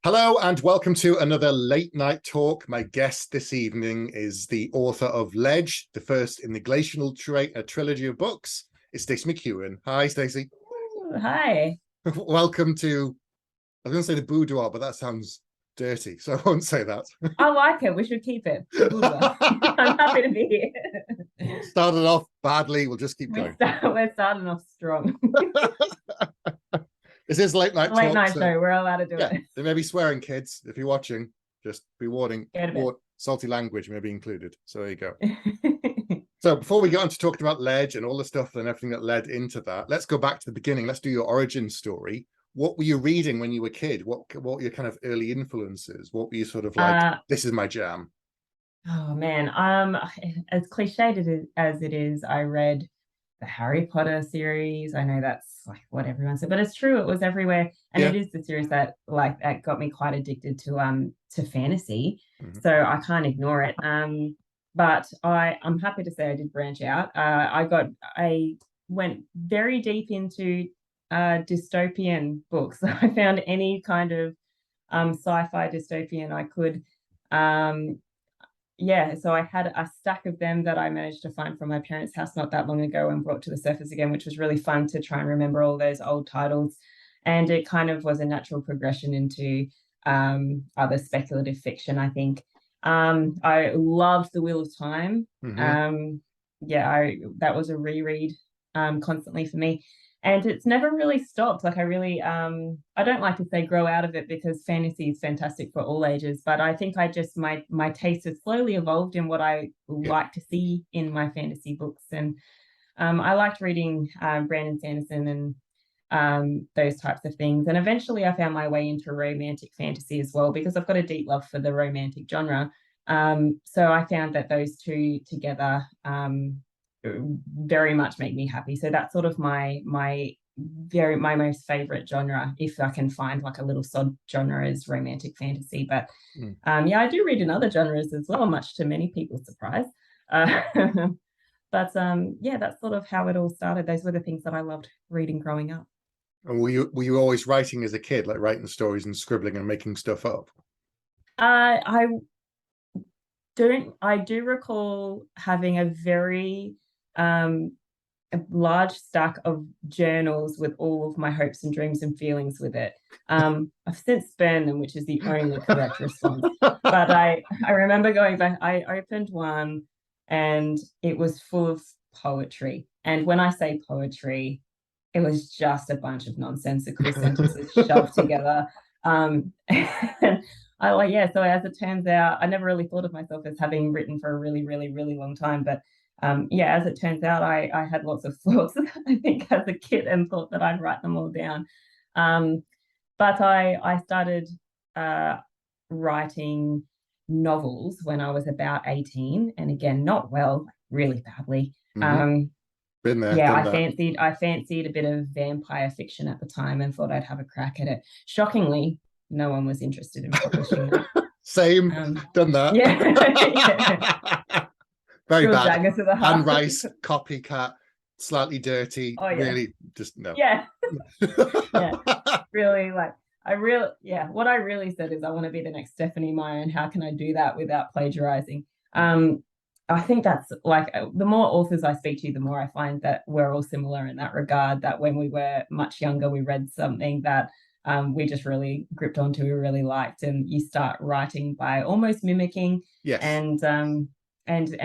Hello and welcome to another late night talk. My guest this evening is the author of Ledge, the first in the Glacial trilogy of books. It's Stacey McEwan. Hi, Stacey. Hi. Welcome to, I was going to say the boudoir, but that sounds dirty, so I won't say that. I like it. We should keep it. I'm happy to be here. Started off badly. We'll just keep going. We're starting off strong. This is late night Late talk. night show. We're allowed to do it. There may be swearing, kids. If you're watching, just be warning. Salty language may be included. So there you go. So before we get on to talking about Ledge and all the stuff and everything that led into that, let's go back to the beginning. Let's do your origin story. What were you reading when you were a kid? What were your kind of early influences? What were you sort of like, this is my jam? Oh man. As cliched as it is, I read the Harry Potter series. I know that's like what everyone said, but it's true. It was everywhere. And it is the series that got me quite addicted to fantasy. Mm-hmm. So I can't ignore it. But I'm happy to say I did branch out. I went very deep into dystopian books. I found any kind of sci-fi dystopian I could. So I had a stack of them that I managed to find from my parents' house not that long ago and brought to the surface again, which was really fun to try and remember all those old titles. And it kind of was a natural progression into other speculative fiction, I think. I loved The Wheel of Time. Mm-hmm. That was a reread constantly for me. And it's never really stopped. Like I don't like to say grow out of it because fantasy is fantastic for all ages, but I think my taste has slowly evolved in what I like to see in my fantasy books. And I liked reading Brandon Sanderson and those types of things. And eventually I found my way into romantic fantasy as well, because I've got a deep love for the romantic genre. So I found that those two together very much make me happy. So that's sort of my most favorite genre, if I can find like a little sod genre, is romantic fantasy. But I do read in other genres as well, much to many people's surprise. But that's sort of how it all started. Those were the things that I loved reading growing up. And were you always writing as a kid, like writing stories and scribbling and making stuff up? I do recall having a very a large stack of journals with all of my hopes and dreams and feelings with it. I've since burned them, which is the only correct response. But I remember going back, I opened one and it was full of poetry. And when I say poetry, it was just a bunch of nonsensical sentences shoved together. So as it turns out, I never really thought of myself as having written for a really, really, really long time. But as it turns out, I had lots of thoughts, I think, as a kid, and thought that I'd write them all down. But I started writing novels when I was about 18, and again, not well, really badly. Mm-hmm. Been there. Yeah, I fancied a bit of vampire fiction at the time and thought I'd have a crack at it. Shockingly, no one was interested in publishing that. Same, done that. Yeah. Very bad. Anne Rice, copycat, slightly dirty. Oh, yeah. Really, just no. Yeah. Yeah. Really, what I really said is I want to be the next Stephanie Meyer, and how can I do that without plagiarizing? I think that's like, the more authors I speak to, the more I find that we're all similar in that regard, that when we were much younger, we read something that we just really gripped onto, we really liked, and you start writing by almost mimicking. Yes. And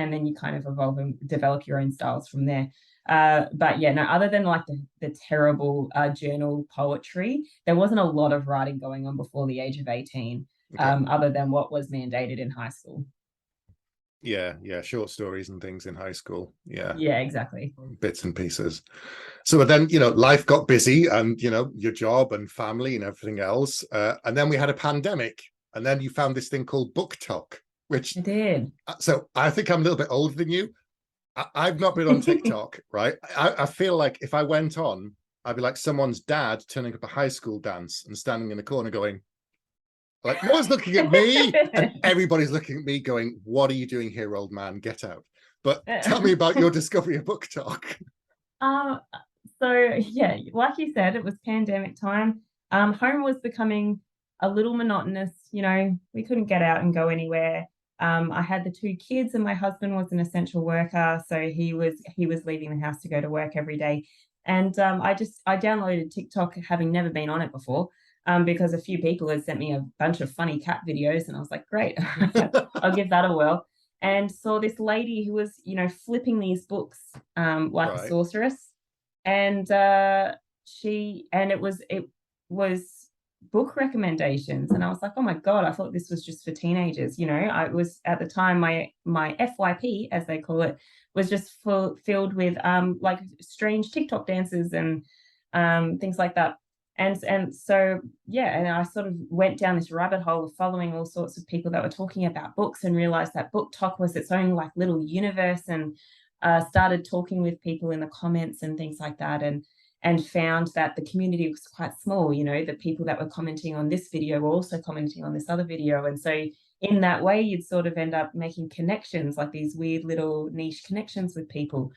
then you kind of evolve and develop your own styles from there. Other than like the terrible journal poetry, there wasn't a lot of writing going on before the age of 18, other than what was mandated in high school. Yeah, short stories and things in high school. Yeah, exactly. Bits and pieces. So then, life got busy, and your job and family and everything else, and then we had a pandemic, and then you found this thing called BookTok, which I did. So I think I'm a little bit older than you. I've not been on TikTok, right? I feel like if I went on, I'd be like someone's dad turning up a high school dance and standing in the corner going, like, no one's looking at me, and everybody's looking at me going, what are you doing here, old man? Get out. But tell me about your discovery of BookTok. So yeah, like you said, it was pandemic time. Home was becoming a little monotonous. You know, we couldn't get out and go anywhere. I had the 2 kids, and my husband was an essential worker, so he was leaving the house to go to work every day. And I downloaded TikTok, having never been on it before, because a few people had sent me a bunch of funny cat videos, and I was like, great, I'll give that a whirl. And saw this lady who was, you know, flipping these books like a Right. sorceress, and it was book recommendations, and I was like, oh my god, I thought this was just for teenagers. You know, I was, at the time, my FYP, as they call it, was just filled with like strange TikTok dances and things like that. And so, yeah, and I sort of went down this rabbit hole of following all sorts of people that were talking about books, and realized that BookTok was its own like little universe, and started talking with people in the comments and things like that, and found that the community was quite small. You know, the people that were commenting on this video were also commenting on this other video. And so in that way, you'd sort of end up making connections, like these weird little niche connections with people,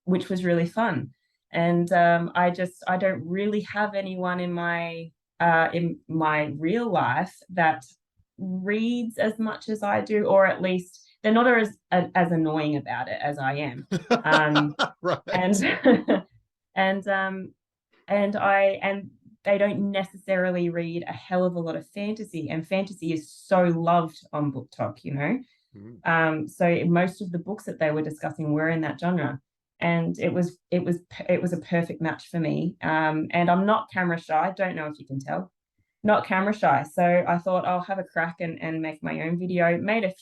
which was really fun. And I don't really have anyone in my real life that reads as much as I do, or at least they're not as annoying about it as I am. Right. And and they don't necessarily read a hell of a lot of fantasy, and fantasy is so loved on BookTok, you know. So most of the books that they were discussing were in that genre, and it was a perfect match for me. And I'm not camera shy. Don't know if you can tell, not camera shy. So I thought I'll have a crack and make my own video. Made a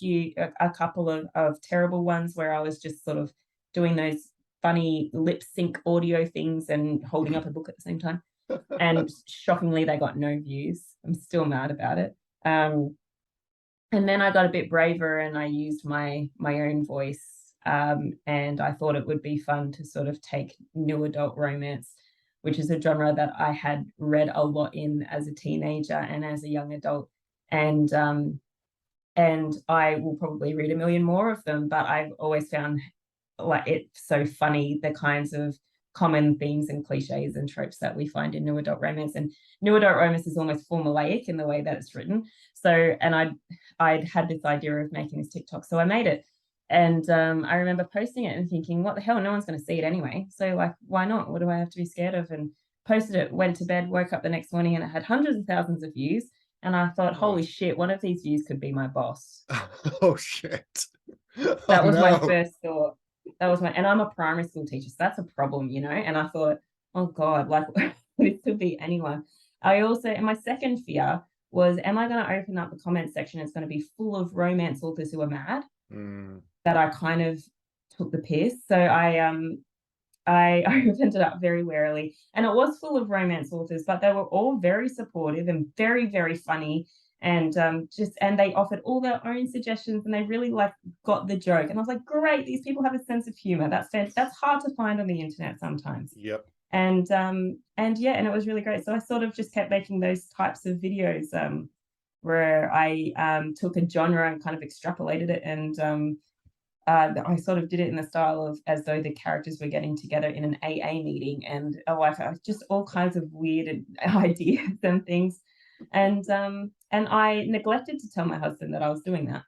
couple of terrible ones where I was just sort of doing those funny lip sync audio things and holding up a book at the same time. And shockingly, they got no views. I'm still mad about it. And then I got a bit braver, and I used my own voice. And I thought it would be fun to sort of take new adult romance, which is a genre that I had read a lot in as a teenager and as a young adult. And I will probably read a million more of them, but I've always found like it's so funny, the kinds of common themes and cliches and tropes that we find in new adult romance. And new adult romance is almost formulaic in the way that it's written. So, and I'd had this idea of making this TikTok, so I made it. And I remember posting it and thinking, what the hell, no one's going to see it anyway, so like, why not? What do I have to be scared of? And posted it, went to bed, woke up the next morning, and it had hundreds of thousands of views. And I thought, holy shit, one of these views could be my boss. Oh shit. That was my first thought. And I'm a primary school teacher, so that's a problem, you know. And I thought, oh god, like this could be anyone. And my second fear was, am I going to open up the comment section? It's going to be full of romance authors who are mad that I kind of took the piss. So I opened it up very warily, and it was full of romance authors, but they were all very supportive and very, very funny. And and they offered all their own suggestions, and they really like got the joke. And I was like, great, these people have a sense of humor. That's hard to find on the internet sometimes. Yep. And yeah, and it was really great. So I sort of just kept making those types of videos where I took a genre and kind of extrapolated it, and I sort of did it in the style of as though the characters were getting together in an AA meeting, and just all kinds of weird ideas and things. And I neglected to tell my husband that I was doing that.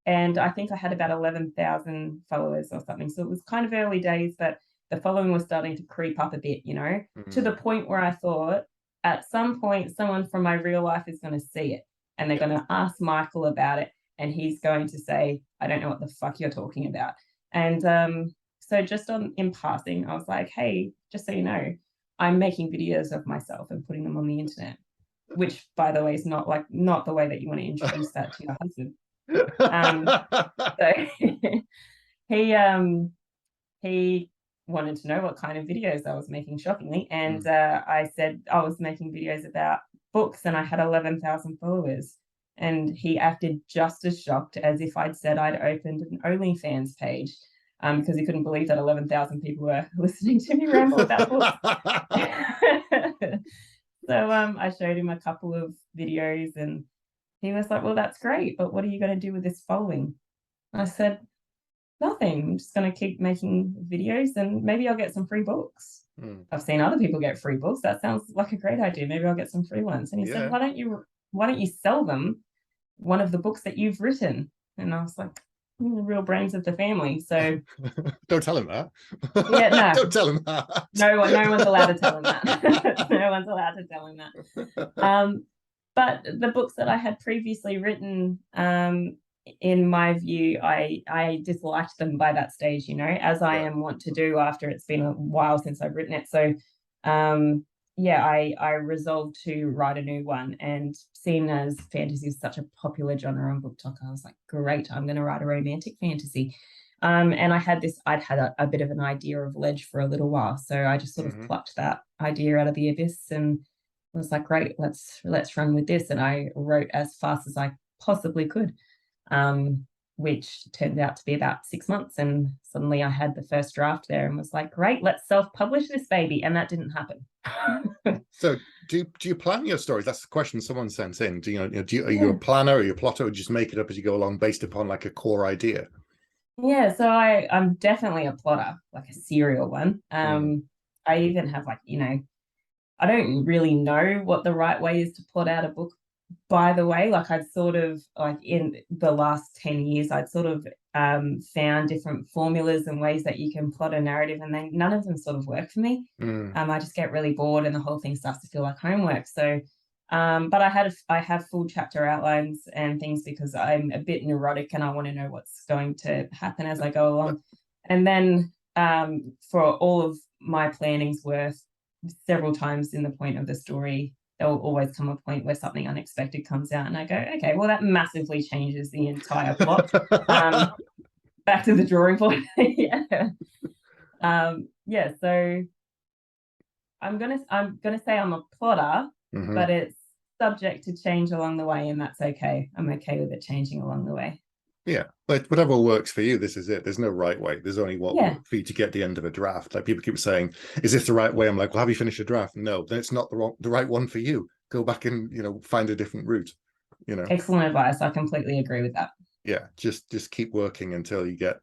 And I think I had about 11,000 followers or something. So it was kind of early days, but the following was starting to creep up a bit, you know, to the point where I thought at some point someone from my real life is going to see it, and they're going to ask Michael about it, and he's going to say, I don't know what the fuck you're talking about. And so just in passing, I was like, hey, just so you know, I'm making videos of myself and putting them on the internet, which, by the way, is not the way that you want to introduce that to your husband. So he wanted to know what kind of videos I was making, shockingly, and I said I was making videos about books, and I had 11,000 followers. And he acted just as shocked as if I'd said I'd opened an OnlyFans page, because he couldn't believe that 11,000 people were listening to me ramble about books. So I showed him a couple of videos, and he was like, well, that's great, but what are you going to do with this following? I said, Nothing. I'm just going to keep making videos and maybe I'll get some free books. I've seen other people get free books. That sounds like a great idea. Maybe I'll get some free ones. And he said, why don't you sell them one of the books that you've written? And I was like, the real brains of the family. So don't tell him that. Yeah, no. Don't tell him that. No one's allowed to tell him that. No one's allowed to tell him that. But the books that I had previously written, in my view, I disliked them by that stage, as I am wont to do after it's been a while since I've written it. So I resolved to write a new one, and seeing as fantasy is such a popular genre on BookTok, I was like, great, I'm going to write a romantic fantasy. And I'd had a bit of an idea of Ledge for a little while, so I just sort of plucked that idea out of the abyss and was like, great, let's run with this. And I wrote as fast as I possibly could, which turned out to be about 6 months. And suddenly I had the first draft there and was like, great, let's self-publish this baby. And that didn't happen. So do you plan your stories? That's the question someone sent in. Are you a planner, or you a plotter, or just make it up as you go along based upon like a core idea? Yeah, so I'm definitely a plotter, like a serial one. I even have I don't really know what the right way is to plot out a book, by the way. Like I'd sort of, like in the last 10 years, I'd sort of found different formulas and ways that you can plot a narrative, and then none of them sort of work for me. I just get really bored and the whole thing starts to feel like homework. So but I have full chapter outlines and things because I'm a bit neurotic and I want to know what's going to happen as I go along. And then for all of my planning's worth, several times in the point of the story, there will always come a point where something unexpected comes out and I go, okay, well, that massively changes the entire plot. Back to the drawing board. So I'm gonna say I'm a plotter, but it's subject to change along the way, and that's okay. I'm okay with it changing along the way. Yeah, but whatever works for you, this is it. There's no right way. There's only what works for you to get the end of a draft. Like people keep saying, is this the right way? I'm like, well, have you finished a draft? No, then it's not the right one for you. Go back and find a different route. Excellent advice. I completely agree with that. Yeah, just keep working until you get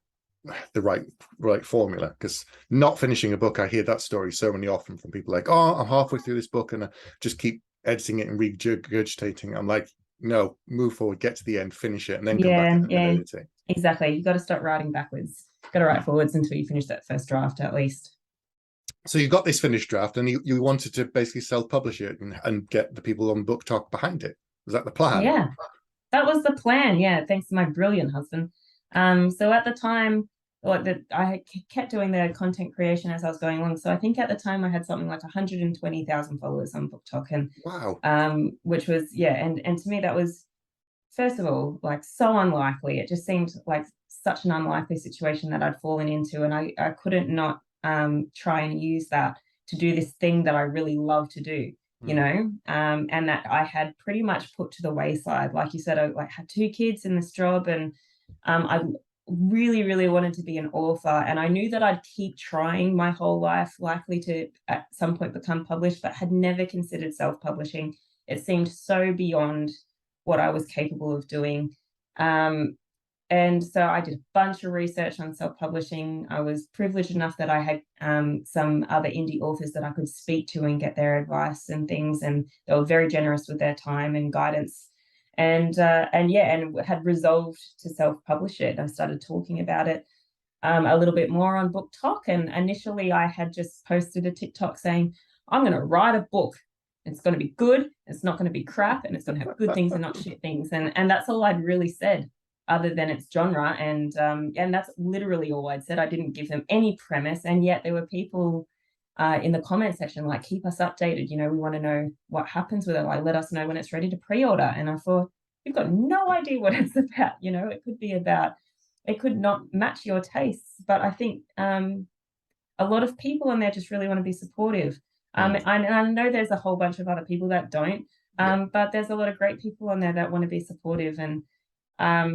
the right formula. Because not finishing a book, I hear that story so many often from people like, oh, I'm halfway through this book and I just keep editing it and regurgitating. I'm like, no, move forward, get to the end, finish it, and then come back and edit it. Exactly. You've got to stop writing backwards. You've got to write forwards until you finish that first draft, at least. So you got this finished draft, and you wanted to basically self-publish it and get the people on BookTok behind it. Was that the plan? Yeah, that was the plan. Yeah, thanks to my brilliant husband. So at the time, I kept doing the content creation as I was going along. So I think at the time I had something like 120,000 followers on BookTok, and wow, which was and to me that was, first of all, like so unlikely. It just seemed like such an unlikely situation that I'd fallen into, and I couldn't not try and use that to do this thing that I really love to do. And that I had pretty much put to the wayside. Like you said, I had 2 kids in this job, and I really, really wanted to be an author, and I knew that I'd keep trying my whole life, likely to at some point become published, but had never considered self-publishing. It seemed so beyond what I was capable of doing. And so I did a bunch of research on self-publishing. I was privileged enough that I had some other indie authors that I could speak to and get their advice and things, and they were very generous with their time and guidance. And had resolved to self-publish it. I started talking about it a little bit more on BookTok, and initially I had just posted a TikTok saying, I'm going to write a book. It's going to be good, it's not going to be crap, and it's going to have good things and not shit things. And that's all I'd really said, other than its genre. And that's literally all I'd said. I didn't give them any premise, and yet there were people in the comment section like, keep us updated, we want to know what happens with it, like let us know when it's ready to pre-order. And I thought, you've got no idea what it's about. It could not match your tastes, but I think a lot of people on there just really want to be supportive. I know there's a whole bunch of other people that don't, but there's a lot of great people on there that want to be supportive. And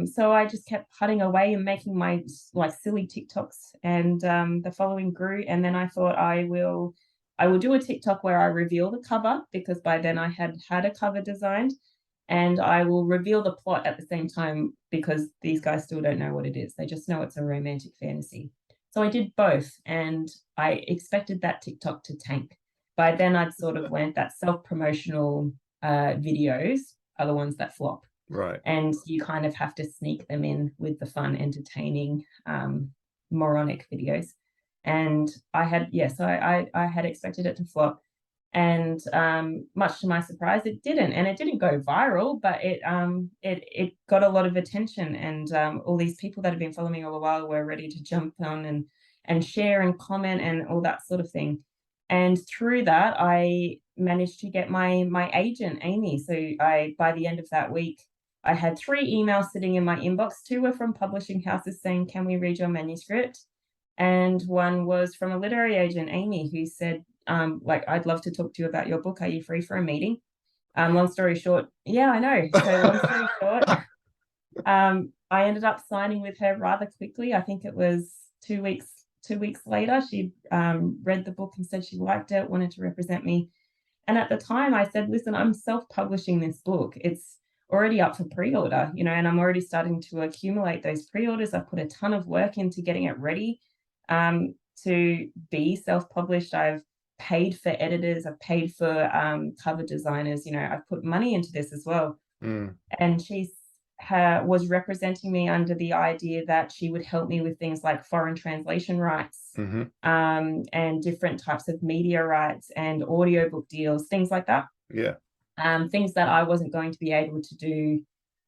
so I just kept putting away and making my silly TikToks, and the following grew. And then I thought I will do a TikTok where I reveal the cover, because by then I had a cover designed. and I will reveal the plot at the same time, because these guys still don't know what it is. They just know it's a romantic fantasy. So I did both, and I expected that TikTok to tank. By then I'd sort of learned that self-promotional videos are the ones that flop. Right. And you kind of have to sneak them in with the fun, entertaining, moronic videos. And I had, yes, I had expected it to flop. And much to my surprise, it didn't. And it didn't go viral, but it got a lot of attention. And all these people that have been following me all the while were ready to jump on and share and comment and all that sort of thing. And through that, I managed to get my agent, Amy. So by the end of that week, I had 3 emails sitting in my inbox. 2 were from publishing houses saying, "Can we read your manuscript?" And 1 was from a literary agent, Amy, who said, like, "I'd love to talk to you about your book. Are you free for a meeting?" Long story short, yeah, I know. So long story short, I ended up signing with her rather quickly. I think it was 2 weeks later. She read the book and said she liked it, wanted to represent me. And at the time I said, "Listen, I'm self-publishing this book. It's already up for pre-order, and I'm already starting to accumulate those pre-orders. I've put a ton of work into getting it ready to be self-published. I've paid for editors, I've paid for cover designers, I've put money into this as well." And she was representing me under the idea that she would help me with things like foreign translation rights, and different types of media rights and audiobook deals, things like that. Yeah. Things that I wasn't going to be able to do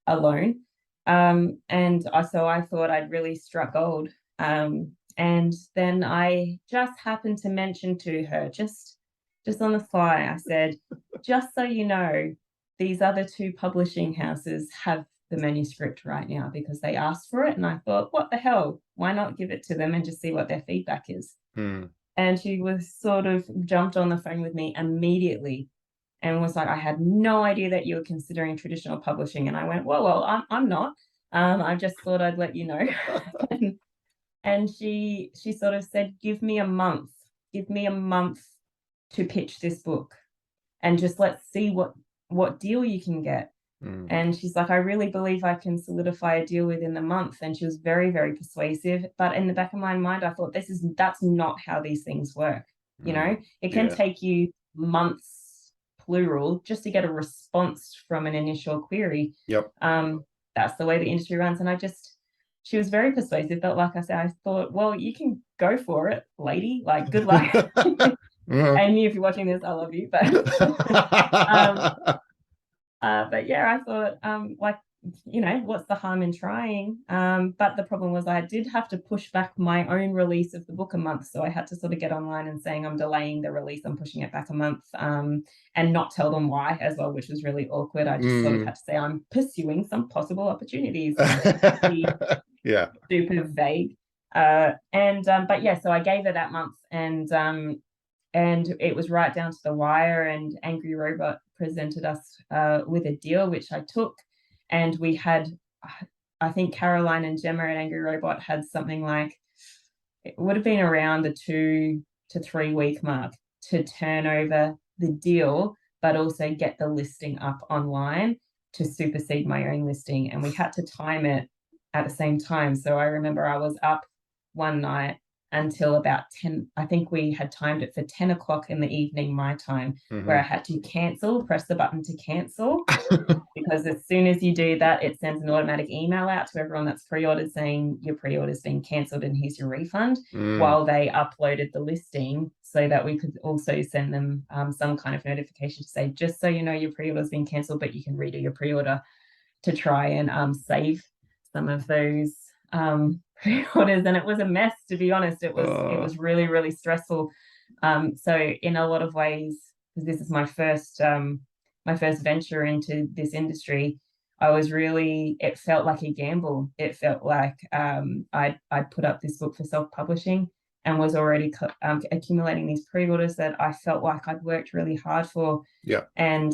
alone. So I thought I'd really struck gold. And then I just happened to mention to her, just on the fly, I said, "Just so you know, these other 2 publishing houses have the manuscript right now because they asked for it." And I thought, what the hell? Why not give it to them and just see what their feedback is? And she was sort of jumped on the phone with me immediately and was like, "I had no idea that you were considering traditional publishing." And I went, well, I'm not. I just thought I'd let you know." And she sort of said, give me a month to pitch this book, and just let's see what deal you can get. And she's like, "I really believe I can solidify a deal within the month." And she was very, very persuasive. But in the back of my mind, I thought, that's not how these things work. It can take you months, plural, just to get a response from an initial query. Yep. That's the way the industry runs. And she was very persuasive, but like I said, I thought, well, you can go for it, lady. Like, good luck. Amy, if you're watching this, I love you. But but yeah, I thought, what's the harm in trying? But the problem was I did have to push back my own release of the book a month. So I had to sort of get online and saying I'm delaying the release, I'm pushing it back a month, and not tell them why as well, which was really awkward. I just sort of had to say I'm pursuing some possible opportunities. Yeah. Super vague. But yeah, so I gave her that month, and it was right down to the wire, and Angry Robot presented us with a deal, which I took. And we had, I think Caroline and Gemma at Angry Robot had something like, it would have been around the 2 to 3 week mark to turn over the deal, but also get the listing up online to supersede my own listing. And we had to time it at the same time. So I remember I was up one night until about 10. I think we had timed it for 10 o'clock in the evening, my time, where I had to press the button to cancel. Because as soon as you do that, it sends an automatic email out to everyone that's pre-ordered saying your pre-order's been cancelled and here's your refund, while they uploaded the listing, so that we could also send them some kind of notification to say, just so you know, your pre-order's been cancelled, but you can redo your pre-order, to try and save some of those pre-orders. And it was a mess, to be honest. It was really, really stressful. So in a lot of ways, because this is my first venture into this industry, it felt like a gamble. It felt like I'd put up this book for self-publishing and was already accumulating these pre-orders that I felt like I'd worked really hard for. Yeah. And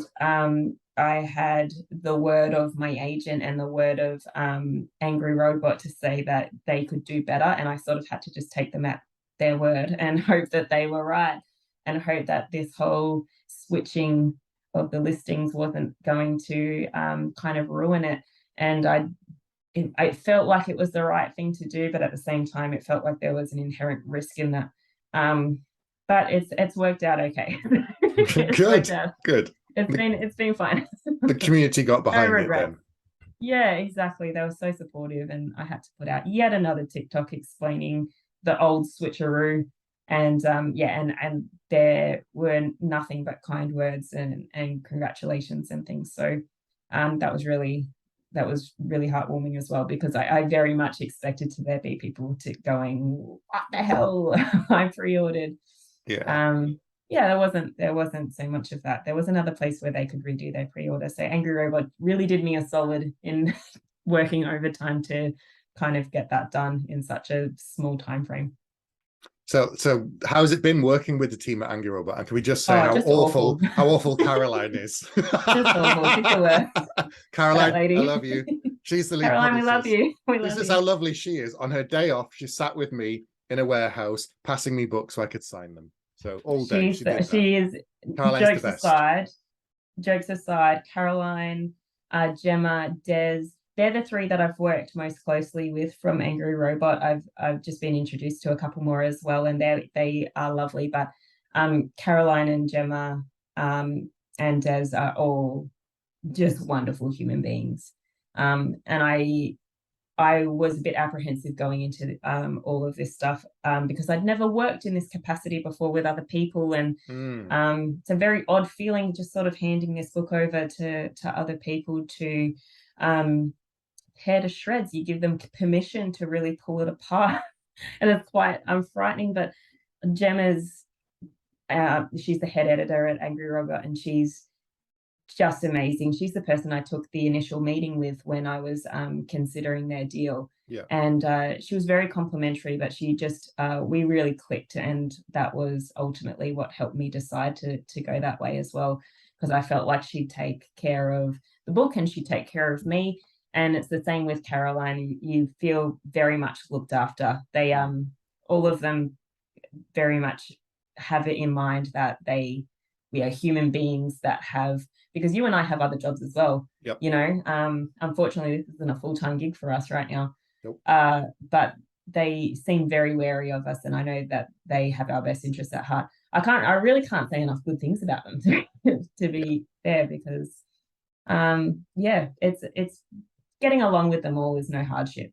I had the word of my agent and the word of Angry Robot to say that they could do better. And I sort of had to just take them at their word and hope that they were right, and hope that this whole switching the listings wasn't going to kind of ruin it. And I felt like it was the right thing to do, but at the same time, it felt like there was an inherent risk in that. But it's worked out okay. Good. It's been fine. The community got behind No it regrets. then. Yeah, exactly. They were so supportive, and I had to put out yet another TikTok explaining the old switcheroo. And and there were nothing but kind words and congratulations and things. So that was really heartwarming as well, because I very much expected there be people going, what the hell? I pre-ordered. Yeah. Yeah, there wasn't so much of that. There was another place where they could redo their pre-order. So Angry Robot really did me a solid in working overtime to kind of get that done in such a small time frame. So how's it been working with the team at Angry Robot? And can we just say how awful Caroline is? Just awful. She's the worst. Caroline, I love you. She's the lead Caroline, we love you. This is how lovely she is. On her day off, she sat with me in a warehouse, passing me books so I could sign them. So all day she is. Caroline's jokes aside, Caroline, Gemma, Des, they're the three that I've worked most closely with from Angry Robot. I've just been introduced to a couple more as well, and they are lovely. But Caroline and Gemma and Des are all just wonderful human beings. And I was a bit apprehensive going into all of this stuff because I'd never worked in this capacity before with other people, and it's a very odd feeling just sort of handing this book over to other people to tear to shreds. You give them permission to really pull it apart, and it's quite frightening. But Gemma's she's the head editor at Angry Robot, and she's just amazing. She's the person I took the initial meeting with when I was considering their deal. Yeah. And she was very complimentary, but she just we really clicked, and that was ultimately what helped me decide to go that way as well, because I felt like she'd take care of the book and she'd take care of me. And it's the same with Caroline. You feel very much looked after. They all of them very much have it in mind that we are human beings that have, because you and I have other jobs as well. Yep. You know, unfortunately, this isn't a full-time gig for us right now. Nope. But they seem very wary of us, and I know that they have our best interests at heart. I really can't say enough good things about them to be fair, because it's getting along with them all is no hardship.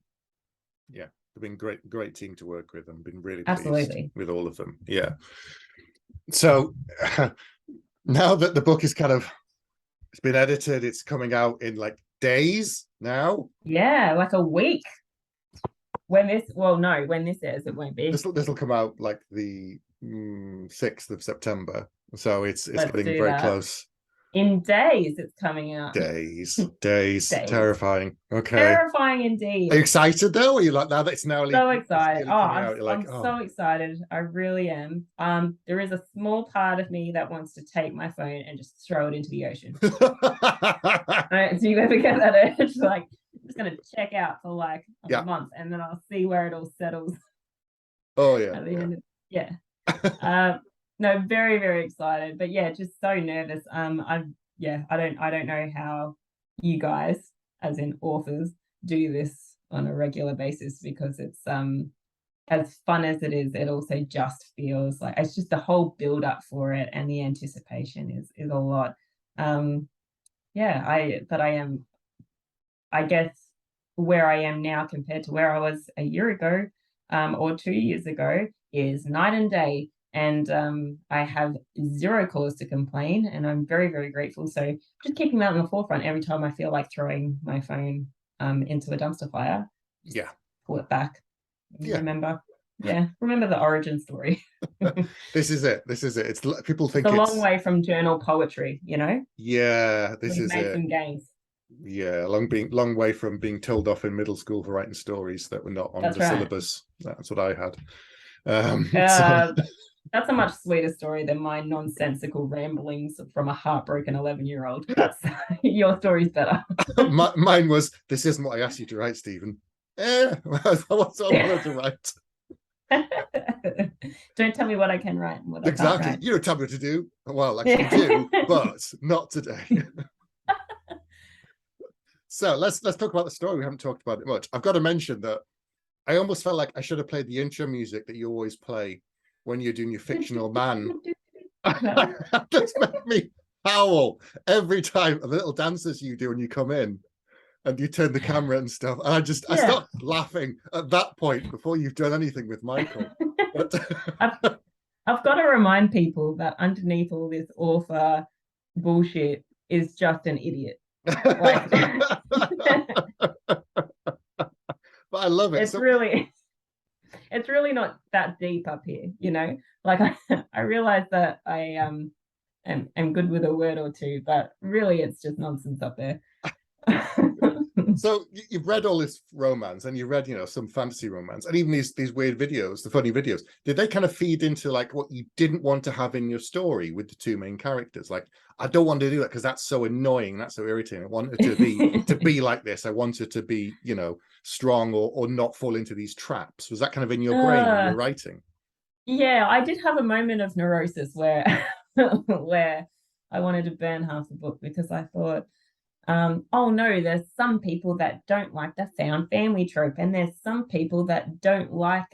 Yeah, they've been great team to work with, and been really pleased with all of them. Yeah. So now that the book is it's been edited, it's coming out in like days now. Yeah, like a week. When this airs, it won't be. This will come out like the 6th of September. So it's getting very close. In days, it's coming out. Days. Terrifying. Okay. Terrifying indeed. Are you excited though? Or are you like, now that it's now so excited? I'm so excited. I really am. There is a small part of me that wants to take my phone and just throw it into the ocean. Right? Do you ever get that urge? Like, I'm just gonna check out for like a month, and then I'll see where it all settles. Oh yeah. At the end. No, very, very excited, but yeah, just so nervous. I don't know how you guys, as in authors, do this on a regular basis, because it's as fun as it is, it also just feels like it's just the whole build up for it, and the anticipation is a lot. I guess where I am now compared to where I was a year ago, or 2 years ago, is night and day. And I have zero cause to complain, and I'm very, very grateful. So just keeping that in the forefront every time I feel like throwing my phone into a dumpster fire. Pull it back. Remember the origin story. This is it. It's people think it's a long way from journal poetry, you know. Yeah, this is it. Some gains. Yeah, long way from being told off in middle school for writing stories that were not on the syllabus. That's what I had. That's a much sweeter story than my nonsensical ramblings from a heartbroken 11-year-old. Your story's better. Mine was, this isn't what I asked you to write, Stephen. What's all I wanted to write? Don't tell me what I can write and what I can't Exactly. write. You don't tell me what to do. Well, actually, you do, but not today. So let's talk about the story. We haven't talked about it much. I've got to mention that I almost felt like I should have played the intro music that you always play when you're doing your fictional man. That just made me howl every time the little dances you do when you come in and you turn the camera and stuff. And I stopped laughing at that point before you've done anything with Michael. But I've got to remind people that underneath all this author bullshit is just an idiot. Like, but I love it. It's really not that deep up here, you know. Like I realize that I am good with a word or two, but really it's just nonsense up there. So you've read all this romance, and you read, some fantasy romance, and even these weird videos, the funny videos. Did they kind of feed into like what you didn't want to have in your story with the two main characters? Like, I don't want to do that because that's so annoying, that's so irritating. I want it to be like this. I want it to be, strong or not fall into these traps. Was that kind of in your brain when you're writing? Yeah, I did have a moment of neurosis where where I wanted to burn half the book because I thought, oh no, there's some people that don't like the found family trope, and there's some people that don't like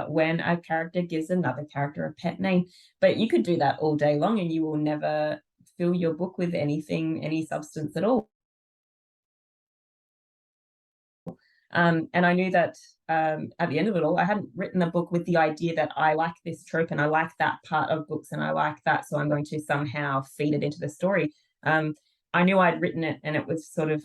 when a character gives another character a pet name. But you could do that all day long and you will never fill your book with any substance at all. And I knew that at the end of it all, I hadn't written a book with the idea that I like this trope and I like that part of books and I like that, so I'm going to somehow feed it into the story. I knew I'd written it and it was sort of,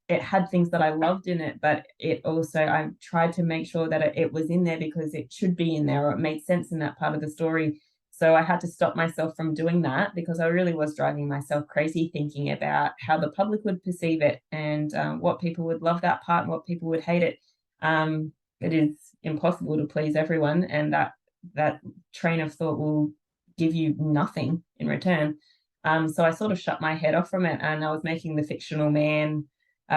it had things that I loved in it, but it also, I tried to make sure that it was in there because it should be in there or it made sense in that part of the story. So I had to stop myself from doing that because I really was driving myself crazy thinking about how the public would perceive it and what people would love that part and what people would hate it. It is impossible to please everyone, and that train of thought will give you nothing in return. So I sort of shut my head off from it, and I was making the fictional man,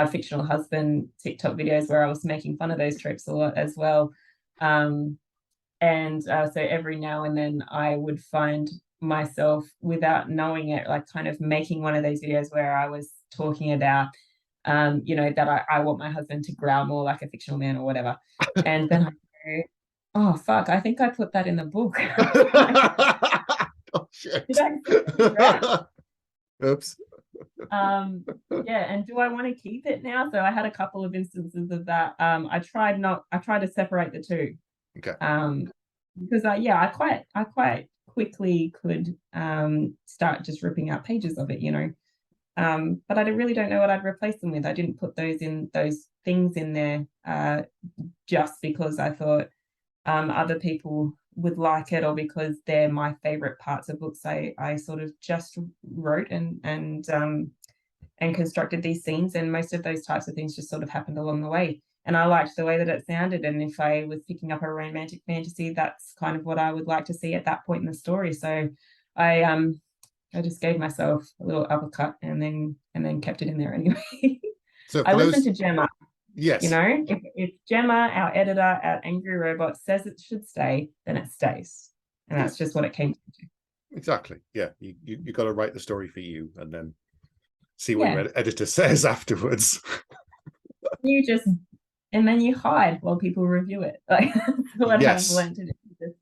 fictional husband TikTok videos where I was making fun of those tropes a lot as well. And so every now and then I would find myself, without knowing it, like kind of making one of those videos where I was talking about, that I want my husband to growl more like a fictional man or whatever. And then I go, oh, fuck, I think I put that in the book. Oh, shit. Oops. Yeah, and do I want to keep it now? So I had a couple of instances of that. I tried to separate the two. Okay. Because I quite quickly could start just ripping out pages of it, but I really don't know what I'd replace them with. I didn't put those things in there just because I thought other people would like it or because they're my favorite parts of books. I sort of just wrote and constructed these scenes, and most of those types of things just sort of happened along the way. And I liked the way that it sounded. And if I was picking up a romantic fantasy, that's kind of what I would like to see at that point in the story. So I just gave myself a little uppercut and then kept it in there anyway. So I listened to Gemma. Yes. If Gemma, our editor at Angry Robot, says it should stay, then it stays. And that's just what it came to. Exactly. Yeah. You got to write the story for you and then see what your editor says afterwards. And then you hide while people review it. Like, that's what I've learned to do. Just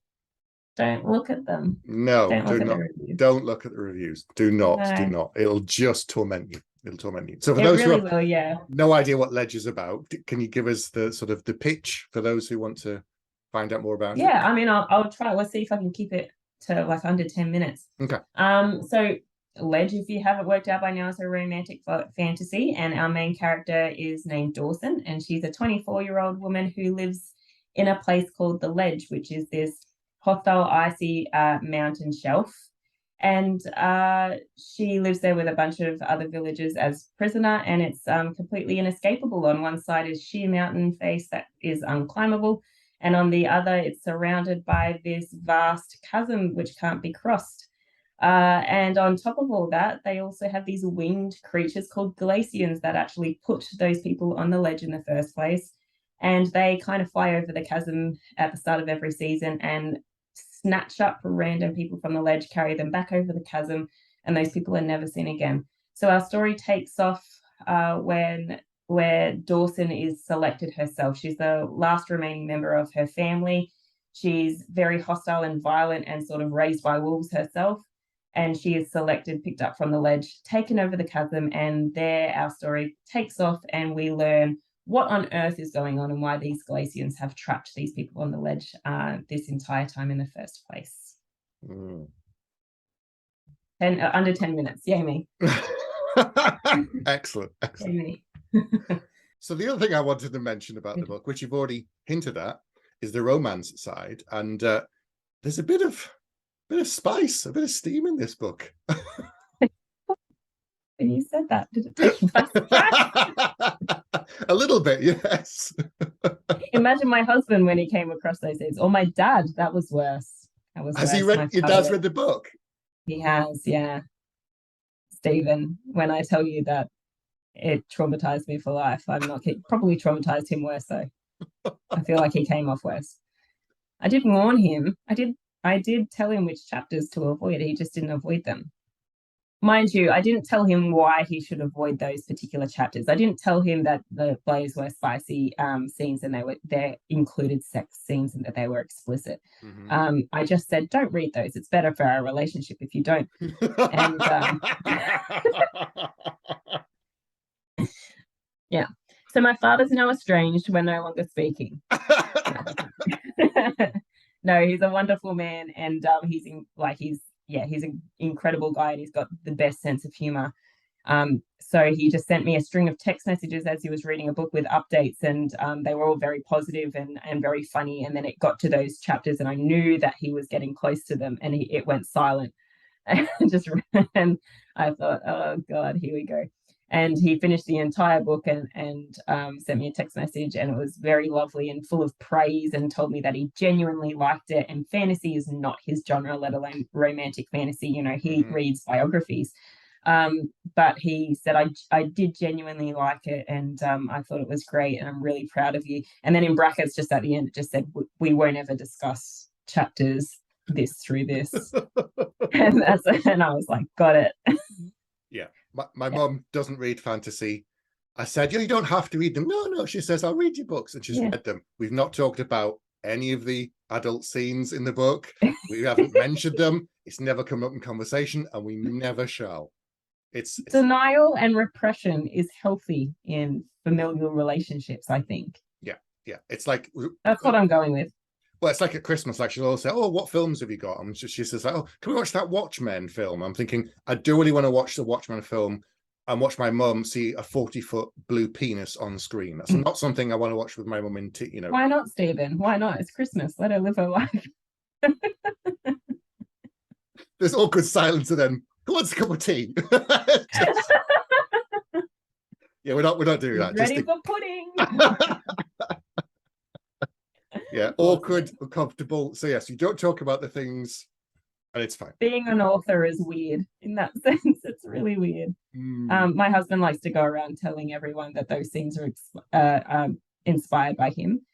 don't look at them. No, don't look at the reviews. Do not. It'll just torment you. So for those who have no idea what Ledge is about, can you give us the sort of the pitch for those who want to find out more about it? Yeah, I mean, I'll try. Let's see if I can keep it to like under 10 minutes. Okay. So Ledge, if you haven't worked out by now, is a romantic fantasy, and our main character is named Dawson, and she's a 24-year-old woman who lives in a place called the Ledge, which is this hostile, icy mountain shelf. And she lives there with a bunch of other villagers as prisoner, and it's completely inescapable. On one side is sheer mountain face that is unclimbable, and on the other, it's surrounded by this vast chasm which can't be crossed. And on top of all that, they also have these winged creatures called glacians that actually put those people on the ledge in the first place. and they kind of fly over the chasm at the start of every season and snatch up random people from the ledge, carry them back over the chasm, and those people are never seen again. So our story takes off where Dawson is selected herself. She's the last remaining member of her family. She's very hostile and violent and sort of raised by wolves herself. And she is selected, picked up from the ledge, taken over the chasm, and there our story takes off, and we learn what on earth is going on and why these Galatians have trapped these people on the ledge this entire time in the first place. And under 10 minutes. Yay me. Excellent. Yay me. So the other thing I wanted to mention about the book, which you've already hinted at, is the romance side. And there's a bit of spice, a bit of steam in this book. When you said that, did it take you by surprise? A little bit, yes. Imagine my husband when he came across those things, or my dad. That was worse. That was Has worse. he read? Your dad's read the book? He has, yeah. Stephen, when I tell you that it traumatized me for life, I'm not kidding. Probably traumatized him worse though. I feel like he came off worse. I did warn him. I did tell him which chapters to avoid. He just didn't avoid them. Mind you, I didn't tell him why he should avoid those particular chapters. I didn't tell him that the plays were spicy scenes and they included sex scenes and that they were explicit. I just said, don't read those. It's better for our relationship if you don't. And yeah. So my father's now estranged. We're no longer speaking. No, he's a wonderful man, and he's an incredible guy, and he's got the best sense of humor. So he just sent me a string of text messages as he was reading a book with updates, and they were all very positive and very funny. And then it got to those chapters, and I knew that he was getting close to them, and it went silent. And I thought, oh God, here we go. And he finished the entire book and sent me a text message, and it was very lovely and full of praise, and told me that he genuinely liked it. And fantasy is not his genre, let alone romantic fantasy. You know, he reads biographies. But he said, I did genuinely like it, and I thought it was great, and I'm really proud of you. And then in brackets, just at the end, it just said, we won't ever discuss chapters this through this. And I was like, got it. Yeah. My mom doesn't read fantasy. I said, you don't have to read them. No, she says, I'll read your books. And she's read them. We've not talked about any of the adult scenes in the book. We haven't mentioned them. It's never come up in conversation, and we never shall. It's denial and repression is healthy in familial relationships, I think. Yeah. It's like, that's what I'm going with. Well, it's like at Christmas, like she'll always say, oh, what films have you got? And she says, oh, can we watch that Watchmen film? I'm thinking, I do really want to watch the Watchmen film and watch my mum see a 40-foot blue penis on screen. That's not something I want to watch with my mum in, Why not, Stephen? Why not? It's Christmas. Let her live her life. There's awkward silence, and then, who wants a cup of tea? Yeah, we're not doing that. Ready for pudding. Yeah, awkward, uncomfortable. So yes, you don't talk about the things, and it's fine. Being an author is weird in that sense. It's really weird. My husband likes to go around telling everyone that those things are inspired by him,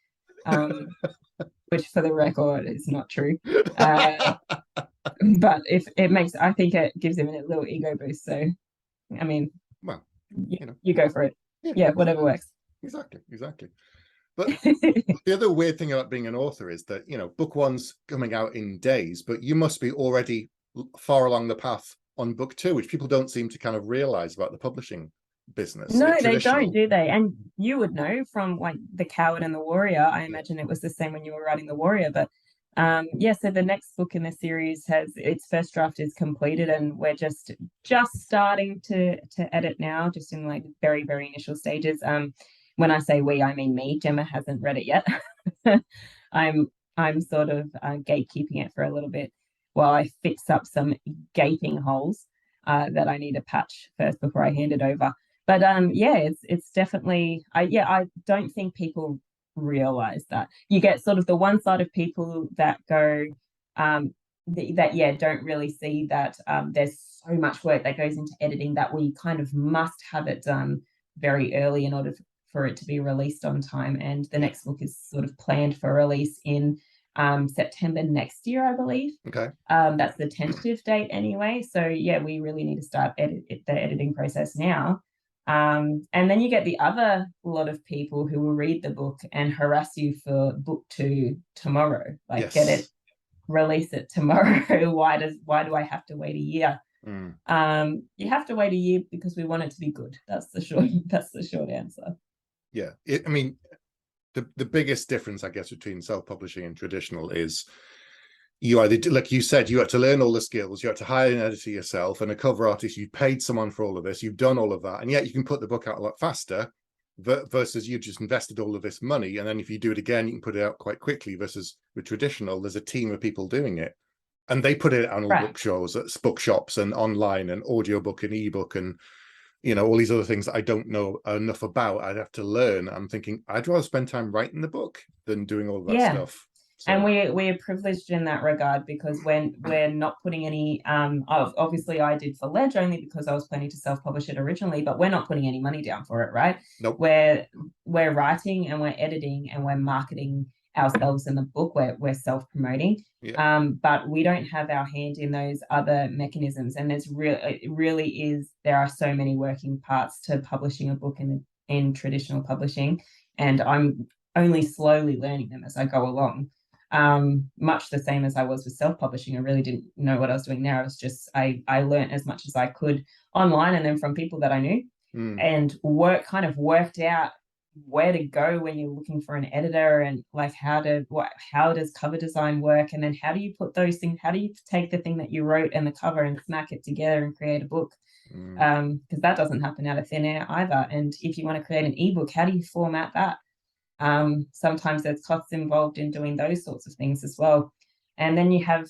which, for the record, is not true. But I think it gives him a little ego boost. So, I mean, well, you go for it. Yeah, whatever works. Exactly. But the other weird thing about being an author is that, book one's coming out in days, but you must be already far along the path on book two, which people don't seem to kind of realize about the publishing business. No, they don't, do they? And you would know from like The Coward and the Warrior. I imagine it was the same when you were writing The Warrior. But so the next book in the series has its first draft is completed, and we're just starting to edit now, just in like very, very initial stages. When I say we, I mean me. Gemma hasn't read it yet. I'm sort of gatekeeping it for a little bit while I fix up some gaping holes that I need to patch first before I hand it over. But it's definitely I don't think people realize that. You get sort of the one side of people that go don't really see that there's so much work that goes into editing that we kind of must have it done very early in order for it to be released on time. And the next book is sort of planned for release in September next year, I believe. Okay. That's the tentative date anyway. So yeah, we really need to start the editing process now. And then you get the other lot of people who will read the book and harass you for book 2 tomorrow. Like, Yes. get it, release it tomorrow. Why do I have to wait a year? You have to wait a year because we want it to be good. That's the short answer. Yeah. I mean, the biggest difference, I guess, between self-publishing and traditional is you either, like you said, you have to learn all the skills, you have to hire an editor yourself and a cover artist, you paid someone for all of this, you've done all of that, and yet you can put the book out a lot faster versus you've just invested all of this money, and then if you do it again, you can put it out quite quickly, versus with traditional, there's a team of people doing it. And they put it on all bookshops and online and audiobook and ebook and, you know, all these other things that I don't know enough about. I'd have to learn. I'm thinking I'd rather spend time writing the book than doing all that stuff. So. And we're privileged in that regard, because when we're not putting any, obviously I did for Ledge only because I was planning to self-publish it originally, but we're not putting any money down for it, right? Nope. We're writing and we're editing and we're marketing ourselves in the book. We're self-promoting, but we don't have our hand in those other mechanisms. And it really is, there are so many working parts to publishing a book in traditional publishing, and I'm only slowly learning them as I go along. Much the same as I was with self-publishing. I really didn't know what I was doing there. I was just, I learned as much as I could online and then from people that I knew, and worked out where to go when you're looking for an editor, and like how does cover design work, and then how do you put those things, how do you take the thing that you wrote and the cover and smack it together and create a book, because that doesn't happen out of thin air either. And if you want to create an ebook, how do you format that? Sometimes there's costs involved in doing those sorts of things as well. And then you have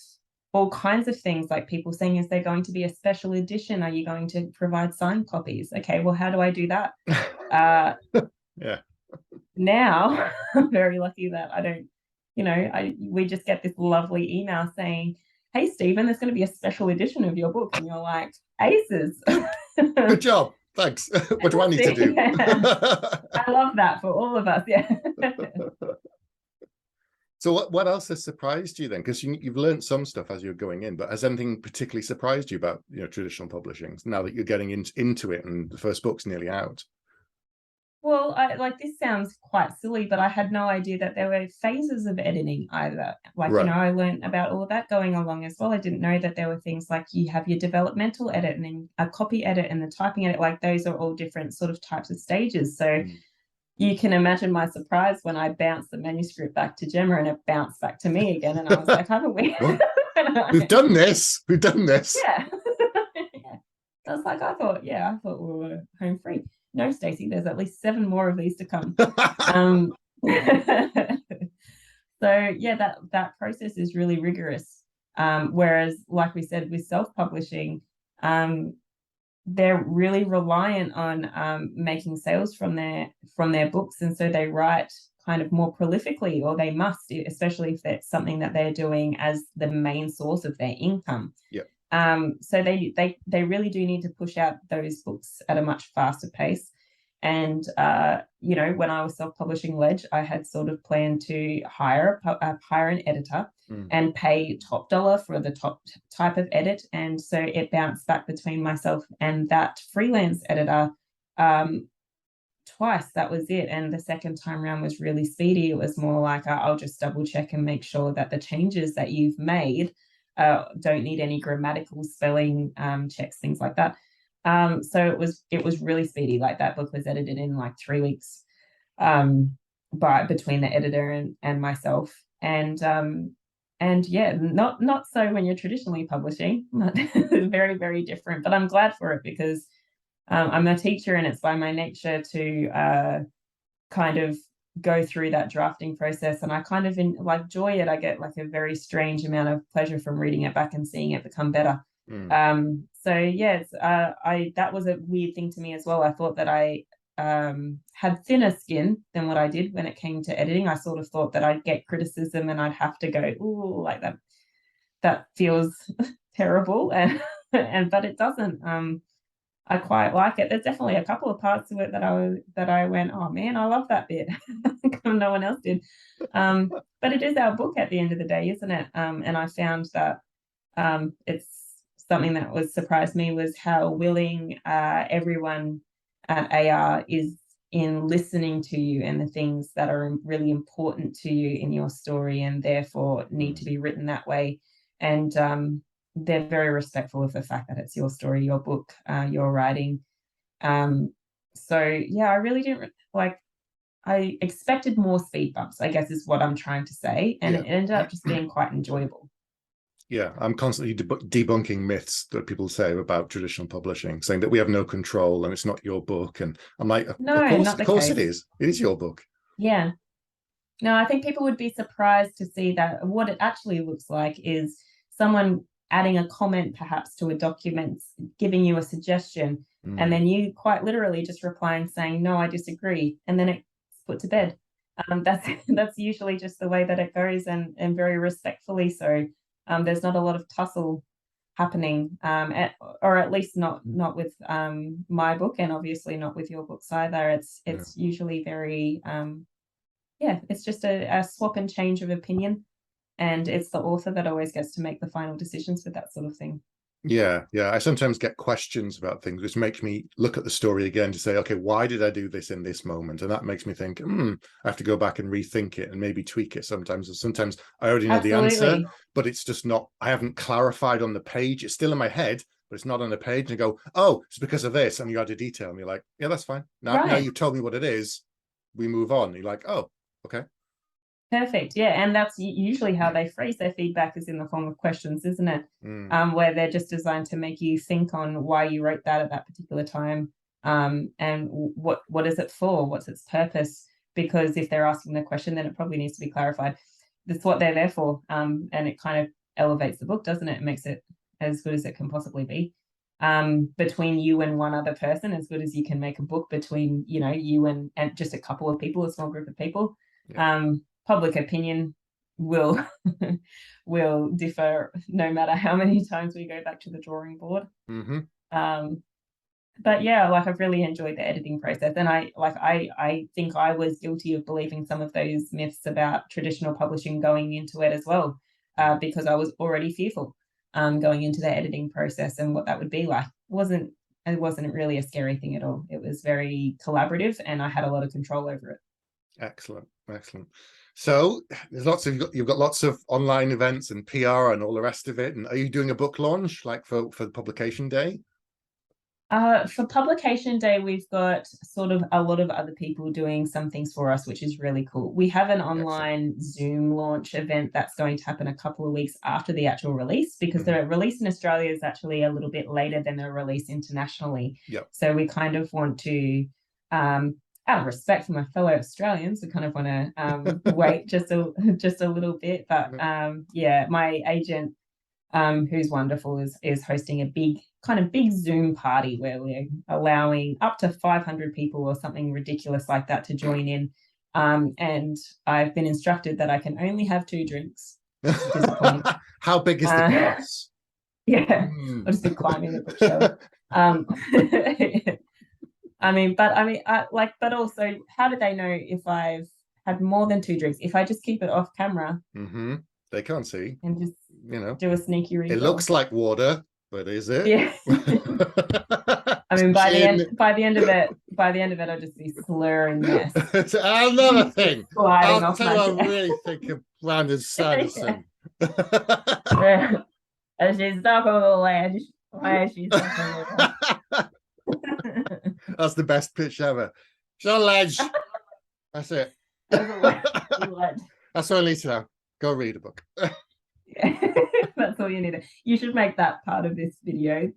all kinds of things like people saying, is there going to be a special edition? Are you going to provide signed copies? Okay, well, how do I do that? Yeah. Now I'm very lucky that I don't, we just get this lovely email saying, hey, Stephen, there's going to be a special edition of your book. And you're like, aces. Good job. Thanks. What do I need to do? I love that for all of us. Yeah. So what else has surprised you then? Because you've learned some stuff as you're going in, but has anything particularly surprised you about traditional publishing now that you're getting into it and the first book's nearly out? Well, this sounds quite silly, but I had no idea that there were phases of editing either. I learned about all of that going along as well. I didn't know that there were things like you have your developmental edit and then a copy edit and the typing edit. Like, those are all different sort of types of stages. So you can imagine my surprise when I bounced the manuscript back to Gemma and it bounced back to me again. And I was like, haven't we? We've done this. We've done this. Yeah. I was like, I thought we were home free. No, Stacey, there's at least 7 more of these to come. So yeah, that process is really rigorous. Whereas, like we said, with self-publishing, they're really reliant on making sales from their books, and so they write kind of more prolifically, or they must, especially if it's something that they're doing as the main source of their income. Yeah. So they really do need to push out those books at a much faster pace. And when I was self-publishing Ledge, I had sort of planned to hire an editor and pay top dollar for the top type of edit. And so it bounced back between myself and that freelance editor twice. That was it. And the second time around was really speedy. It was more like, I'll just double check and make sure that the changes that you've made don't need any grammatical spelling checks, things like that. So it was really speedy. Like, that book was edited in like 3 weeks between the editor and myself. And yeah, not so when you're traditionally publishing. Very, very different. But I'm glad for it, because I'm a teacher, and it's by my nature to kind of go through that drafting process, and I kind of enjoy it. I get like a very strange amount of pleasure from reading it back and seeing it become better. So yeah, that was a weird thing to me as well. I thought that I had thinner skin than what I did when it came to editing. I sort of thought that I'd get criticism and I'd have to go, ooh, like that feels terrible, and but it doesn't. I quite like it. There's definitely a couple of parts of it that I went, oh man, I love that bit. No one else did. But it is our book at the end of the day, isn't it? And I found that it's something that was surprised me was how willing everyone at AR is in listening to you and the things that are really important to you in your story and therefore need to be written that way. And they're very respectful of the fact that it's your story, your book, your writing. So yeah, I really didn't like. I expected more speed bumps, I guess is what I'm trying to say, and it ended up just being quite enjoyable. Yeah, I'm constantly debunking myths that people say about traditional publishing, saying that we have no control and it's not your book. And I'm like, No, not the of course case. it is. It is your book. Yeah. No, I think people would be surprised to see that what it actually looks like is someone adding a comment perhaps to a document, giving you a suggestion, and then you quite literally just replying saying, no, I disagree. And then it's put to bed. That's usually just the way that it goes, and very respectfully so. There's not a lot of tussle happening, or at least not with my book, and obviously not with your books either. It's usually very yeah, it's just a swap and change of opinion, and it's the author that always gets to make the final decisions with that sort of thing. Yeah, I sometimes get questions about things, which makes me look at the story again to say, okay, why did I do this in this moment? And that makes me think, I have to go back and rethink it and maybe tweak it sometimes. Sometimes I already know the answer, but it's just not, I haven't clarified on the page. It's still in my head, but it's not on the page. And you go, oh, it's because of this. And you add a detail and you're like, yeah, that's fine. Now you've told me what it is. We move on. You're like, oh, okay. Perfect. Yeah, and that's usually how they phrase their feedback, is in the form of questions, isn't it? Where they're just designed to make you think on why you wrote that at that particular time, and what is it for? What's its purpose? Because if they're asking the question, then it probably needs to be clarified. That's what they're there for, and it kind of elevates the book, doesn't it? It makes it as good as it can possibly be. Between you and one other person, as good as you can make a book between, you and just a couple of people, a small group of people. Public opinion will will differ no matter how many times we go back to the drawing board. But yeah, like I've really enjoyed the editing process, and I think I was guilty of believing some of those myths about traditional publishing going into it as well, because I was already fearful going into the editing process and what that would be like. It wasn't really a scary thing at all. It was very collaborative, and I had a lot of control over it. Excellent. So there's you've got lots of online events and PR and all the rest of it. And are you doing a book launch like for the publication day? For publication day, we've got sort of a lot of other people doing some things for us, which is really cool. We have an online Zoom launch event that's going to happen a couple of weeks after the actual release, because the release in Australia is actually a little bit later than the release internationally. So we kind of want to, out of respect for my fellow Australians, we kind of want to wait just a little bit. But yeah, my agent, who's wonderful, is hosting a big Zoom party where we're allowing up to 500 people or something ridiculous like that to join in. And I've been instructed that I can only have 2 drinks. How big is the glass? Yeah, I'll just be climbing the bookshelf. But also, how do they know if I've had more than 2 drinks? If I just keep it off camera, they can't see, and just do a sneaky refill. It looks like water, but is it? Yeah. I mean, by the end of it, I'll just be slurring mess. Another thing, I'll tell you what I really think of Brandon Sanderson. As she's stuck on the ledge. Why is she stuck on the ledge? That's the best pitch ever. She's on ledge. That's it. That's all I need to know. Go read a book. That's all you need. You should make that part of this video,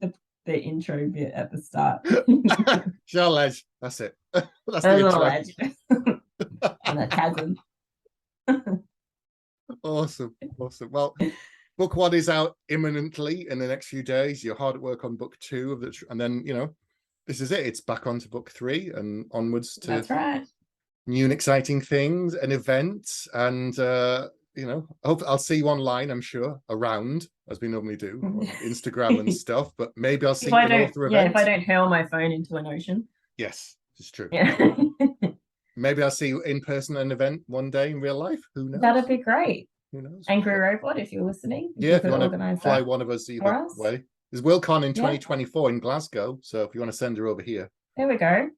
the intro bit at the start. She's on ledge. That's it. That's the intro. Ledge. And a chasm. Awesome. Well, book 1 is out imminently in the next few days. You're hard at work on book 2 of and then this is it. It's back onto book 3 and onwards to That's right. New and exciting things and events. And you know, hope I'll see you online, I'm sure, around, as we normally do on Instagram and stuff, but maybe I'll see you at an author event. If I don't hurl my phone into an ocean. Yes, it's true. Yeah. Maybe I'll see you in person at an event one day in real life. Who knows? That'd be great. Who knows? Angry Robot, if you're listening. If you want to fly one of us either way. There's WillCon in 2024 in Glasgow, so if you want to send her over here. There we go.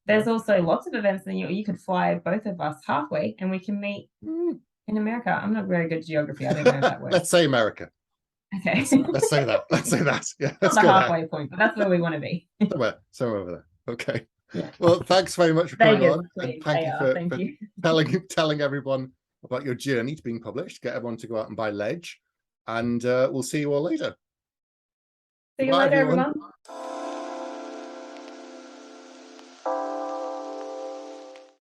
There's also lots of events that you could fly both of us halfway and we can meet in America. I'm not very good at geography. I don't know if that works. Let's say America. Okay. Let's say that. Let's say that. Yeah. Not the halfway point, but that's where we want to be. Somewhere over there. Okay. Yeah. Well, thanks very much for coming on. Please. Thank you for telling everyone about your journey to being published. Get everyone to go out and buy Ledge. And we'll see you all later. See you later, everyone.